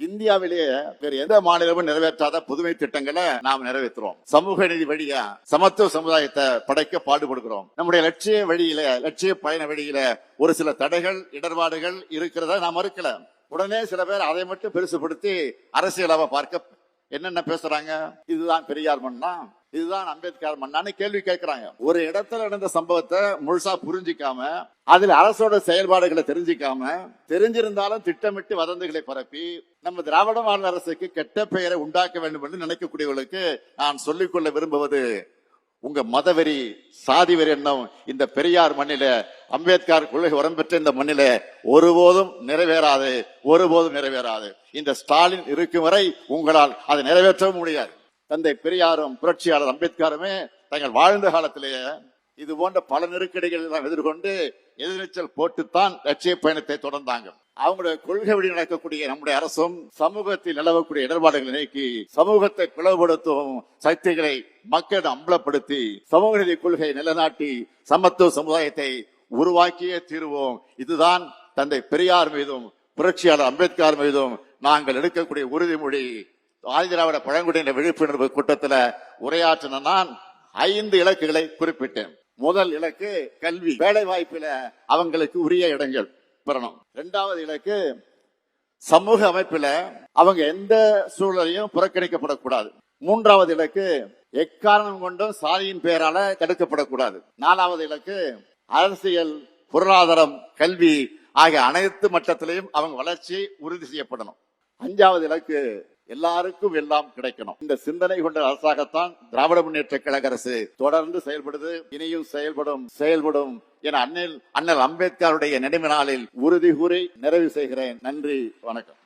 இந்தியாவிலேயே வேறு எந்த மாநிலமும் நிறைவேற்றாத புதுமை திட்டங்களை நாம் நிறைவேற்றுறோம். சமூக நீதி வழியா சமத்துவ சமுதாயத்தை படைக்க பாடுபடுகிறோம். நம்முடைய லட்சிய பயண வழியில ஒரு சில தடைகள் இடர்பாடுகள் இருக்கிறத நாம் மறுக்கல. உடனே சில பேர் அதை மட்டும் பெருசுபடுத்தி அரசியலாக பார்க்க என்னென்ன பேசுறாங்க. இதுதான் பெரியார் மண்ணா, இதுதான் அம்பேத்கர் மண்ணான்னு கேள்வி கேட்கிறாங்க. ஒரு இடத்துல நடந்த சம்பவத்தை முழுசா புரிஞ்சிக்காம, அதில் அரசோட செயல்பாடுகளை தெரிஞ்சிருந்தாலும் திட்டமிட்டு வதந்திகளை பரப்பி நம்ம திராவிட மாடல் அரசுக்கு கெட்ட பெயரை உண்டாக்க வேண்டும் என்று நினைக்கக்கூடியவர்களுக்கு நான் சொல்லிக்கொள்ள விரும்புவது, உங்க மதவெறி சாதிவெறி எண்ணம் இந்த பெரியார் மண்ணில, அம்பேத்கர் கொள்கை உரம் பெற்ற இந்த மண்ணில ஒருபோதும் நிறைவேறாது. இந்த ஸ்டாலின் இருக்கும் வரை உங்களால் அதை நிறைவேற்றவும் முடியாது. தந்தை பெரியாரும் புரட்சியாளர் அம்பேத்கருமே தங்கள் வாழ்ந்த காலத்திலேயே இது போன்ற பல நெருக்கடிகள் எல்லாம் எதிர்கொண்டு எதிர்நீச்சல் போட்டுத்தான் லட்சிய பயணத்தை தொடர்ந்தாங்க. அவங்களுடைய கொள்கை வழி நடக்கக்கூடிய நம்முடைய அரசும் சமூகத்தில் நிலவக்கூடிய இடர்பாடுகளை நீக்கி சமூகத்தை பிளவுபடுத்தும் சக்திகளை மக்களிடம் அம்பலப்படுத்தி சமூக நீதி கொள்கை நிலைநாட்டி சமத்துவ சமுதாயத்தை உருவாக்கியே தீர்வோம். இதுதான் தந்தை பெரியார் மீதும் புரட்சியாளர் அம்பேத்கர் மீதும் நாங்கள் எடுக்கக்கூடிய உறுதிமொழி. ஆதிதிராவிட பழங்குடியினர் விழிப்புணர்வு கூட்டத்தில் உரையாற்றின நான் 5 இலக்குகளை குறிப்பிட்டேன். முதல் இலக்கு கல்வி, வேலை வாய்ப்பில அவங்களுக்கு உரிய இடங்கள் பெறணும். 2வது இலக்கு சமூக அமைப்பில அவங்க எந்த சூழலையும் புறக்கணிக்கப்படக்கூடாது. 3வது இலக்கு எக்காரணம் கொண்டும் சாதியின் பெயரால தடுக்கப்படக்கூடாது. 4வது இலக்கு அரசியல், பொருளாதாரம், கல்வி ஆகிய அனைத்து மட்டத்திலையும் அவங்க வளர்ச்சி உறுதி செய்யப்படணும். 5வது இலக்கு எல்லாருக்கும் எல்லாம் கிடைக்கணும். இந்த சிந்தனை கொண்ட அரசாகத்தான் திராவிட முன்னேற்ற கழக அரசு தொடர்ந்து செயல்படுது, இனியும் செயல்படும் என அண்ணல் அம்பேத்கருடைய நினைவு நாளில் உறுதி கூறி நிறைவு செய்கிறேன். நன்றி, வணக்கம்.